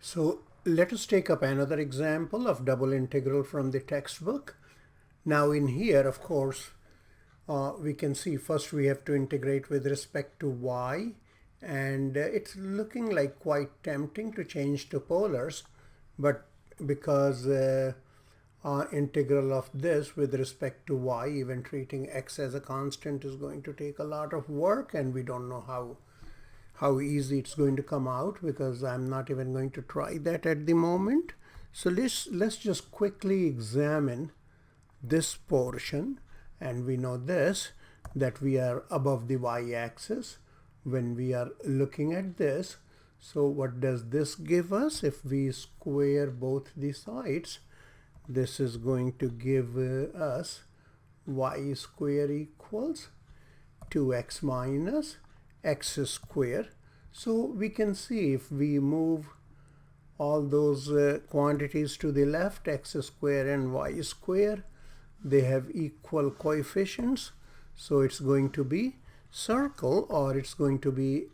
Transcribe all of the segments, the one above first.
So let us take up another example of double integral from the textbook. Now in here, of course, we can see first we have to integrate with respect to y, and it's looking like quite tempting to change to polars, but because integral of this with respect to y, even treating x as a constant, is going to take a lot of work, and we don't know how easy it's going to come out, because I'm not even going to try that at the moment. So let's just quickly examine this portion, and we know this, that we are above the y-axis when we are looking at this. So what does this give us? If we square both the sides, this is going to give us y square equals 2x minus x square. So we can see if we move all those quantities to the left, x square and y square, they have equal coefficients. So it's going to be circle, or it's going to be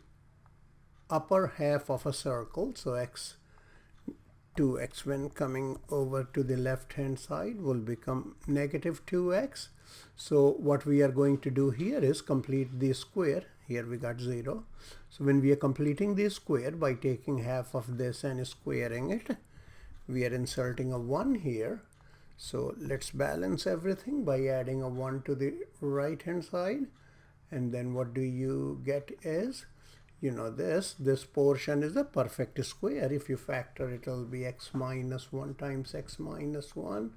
upper half of a circle. So 2x when coming over to the left hand side will become negative 2x. So what we are going to do here is complete the square. Here we got 0. So when we are completing the square by taking half of this and squaring it, we are inserting a 1 here. So let's balance everything by adding a 1 to the right hand side. And then what do you get is, you know, this portion is a perfect square. If you factor, it will be x minus 1 times x minus 1.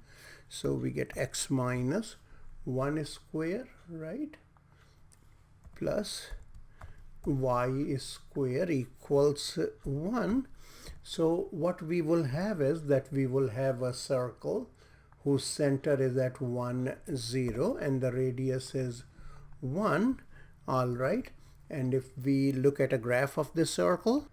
So we get x minus 1 square, right, plus y square equals 1. So what we will have is that we will have a circle whose center is at 1, 0, and the radius is 1. All right. And if we look at a graph of this circle,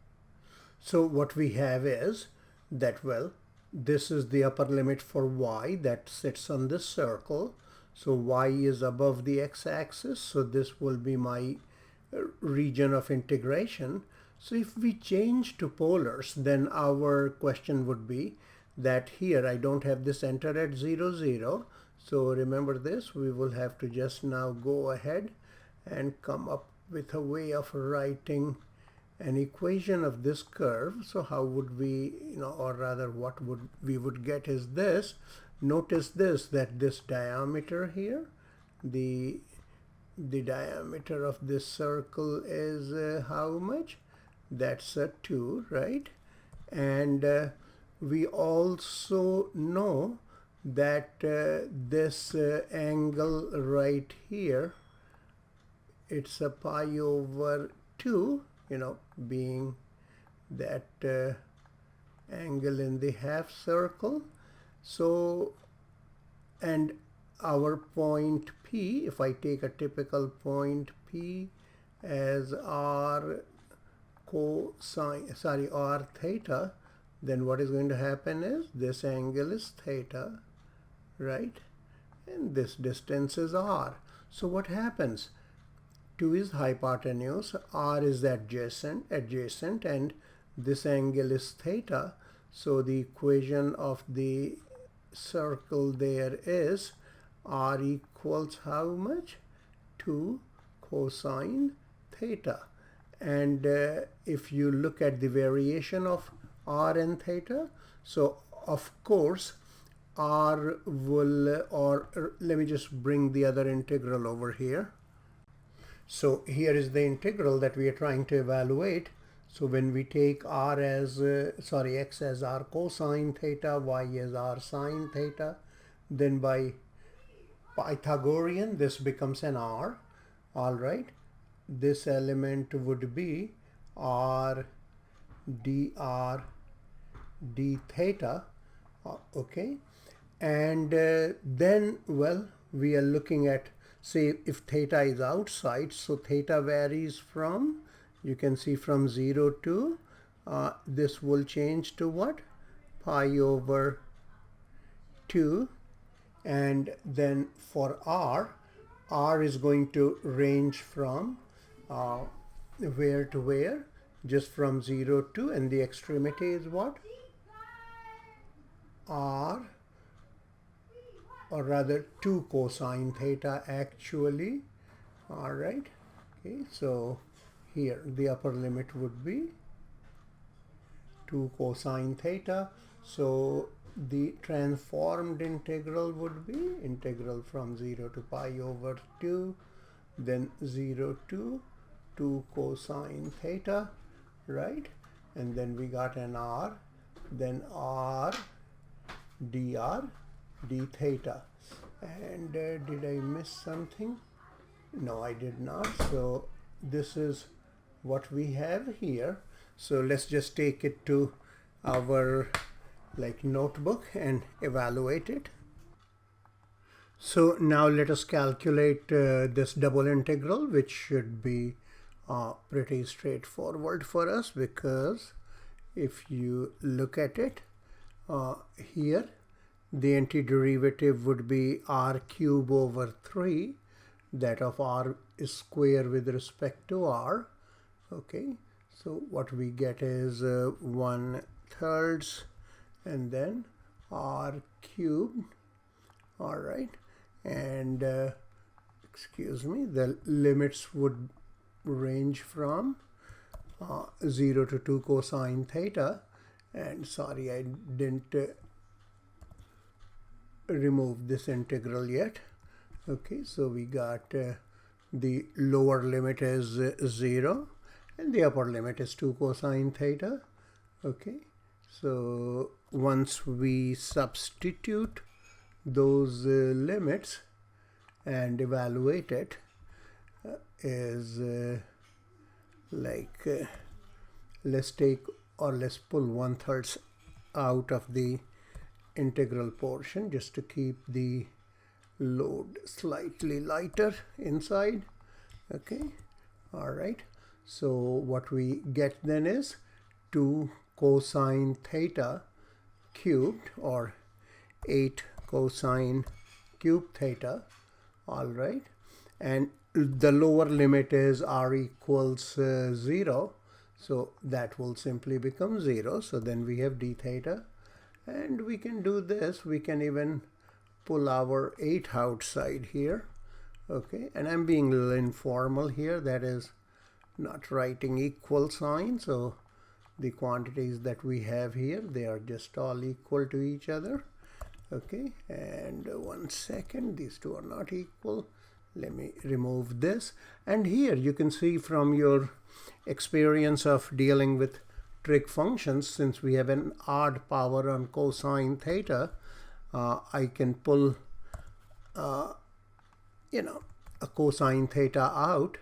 so what we have is that, well, this is the upper limit for y that sits on this circle. So y is above the x-axis, so this will be my region of integration. So if we change to polars, then our question would be that here I don't have the center at 0, 0. So remember this, we will have to just now go ahead and come up with a way of writing an equation of this curve. So how would we, or rather what we would get is this. Notice this, that this diameter here, the diameter of this circle is how much? That's a 2, right? And we also know that this angle right here, it's a pi over 2, being that angle in the half circle. So, and our point P, if I take a typical point P as r theta, then what is going to happen is this angle is theta, right? And this distance is r. So what happens? 2 is hypotenuse, r is adjacent, and this angle is theta. So the equation of the circle there is r equals how much? 2 cosine theta. And if you look at the variation of r and theta, so of course r will, or let me just bring the other integral over here. So here is the integral that we are trying to evaluate. So when we take r as, x as r cosine theta, y as r sine theta, then by Pythagorean this becomes an r. All right. This element would be r dr d theta. Okay. And then, well, we are looking at, say, if theta is outside, so theta varies from, you can see, from 0 to, this will change to what? Pi over 2. And then for r is going to range from where to where? just from 0 to, and the extremity is what? R, or rather 2 cosine theta actually. All right. Okay, so here the upper limit would be 2 cosine theta. So the transformed integral would be integral from 0 to pi over 2, then 0 to 2 cosine theta, right? And then we got an r, then r dr d theta. And did I miss something? No, I did not. So this is what we have here. So let's just take it to our notebook and evaluate it. So now let us calculate this double integral, which should be pretty straightforward for us, because if you look at it here, the antiderivative would be r cube over 3, that of r is square with respect to r. Okay, so what we get is 1/3 and then r cubed. All right, and excuse me, the limits would range from 0 to 2 cosine theta, and sorry, I didn't remove this integral yet. Okay, so we got the lower limit is 0 and the upper limit is 2 cosine theta. Okay, so once we substitute those limits and evaluate it, is let's pull 1/3 out of the integral portion just to keep the load slightly lighter inside. Okay, all right, so what we get then is 2 cosine theta cubed, or 8 cosine cube theta. All right, and the lower limit is r equals 0, so that will simply become 0. So then we have d theta, and we can do this. We can even pull our 8 outside here. Okay, and I'm being a little informal here, that is not writing equal sign, so the quantities that we have here, they are just all equal to each other. Okay, and 1 second, these two are not equal. Let me remove this, and here you can see from your experience of dealing with trig functions, since we have an odd power on cosine theta, I can pull a cosine theta out,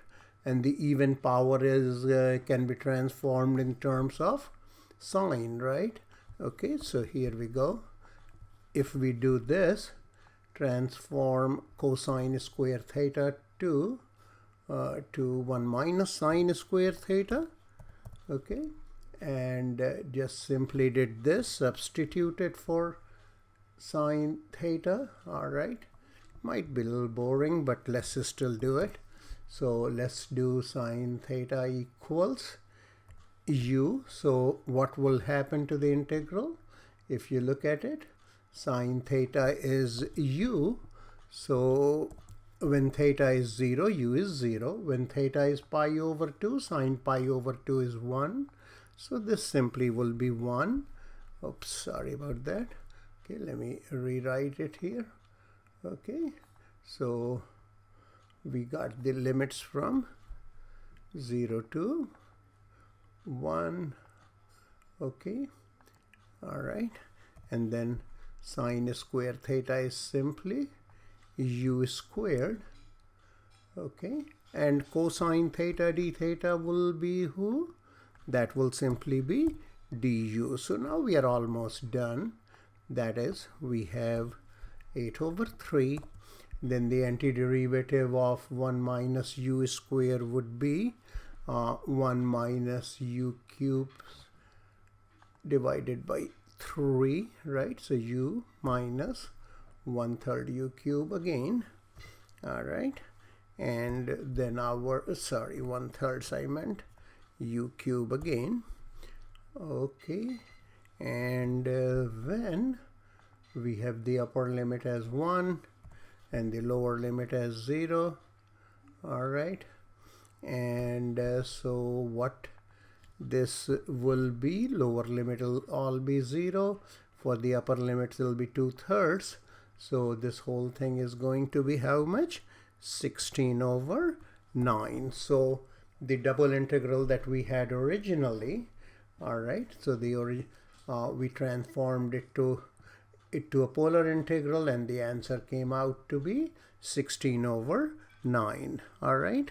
and the even power is can be transformed in terms of sine, right? Okay, so here we go. If we do this, transform cosine square theta to 1 minus sine square theta. Okay, and just simply did this, substitute it for sine theta. All right, might be a little boring, but let's still do it. So let's do sine theta equals u. So what will happen to the integral? If you look at it, sine theta is u. So when theta is 0, u is 0. When theta is pi over 2, sine pi over 2 is 1. So this simply will be 1. Oops, sorry about that. Okay, let me rewrite it here. Okay, so we got the limits from 0 to 1. Okay, all right, and then sine square theta is simply u squared. Okay, and cosine theta d theta will be who? That will simply be du. So now we are almost done. That is, we have 8 over 3. Then the antiderivative of 1 minus u square would be 1 minus u cubed divided by 3, right? So u minus 1/3 u cube again. All right, and then our, sorry, 1/3 I meant, u cube again. Okay, and when we have the upper limit as 1 and the lower limit as 0. All right, and so what this will be, lower limit will all be 0, for the upper limits will be 2/3. So this whole thing is going to be how much? 16/9. So the double integral that we had originally, all right, so the we transformed it to a polar integral, and the answer came out to be 16/9. All right.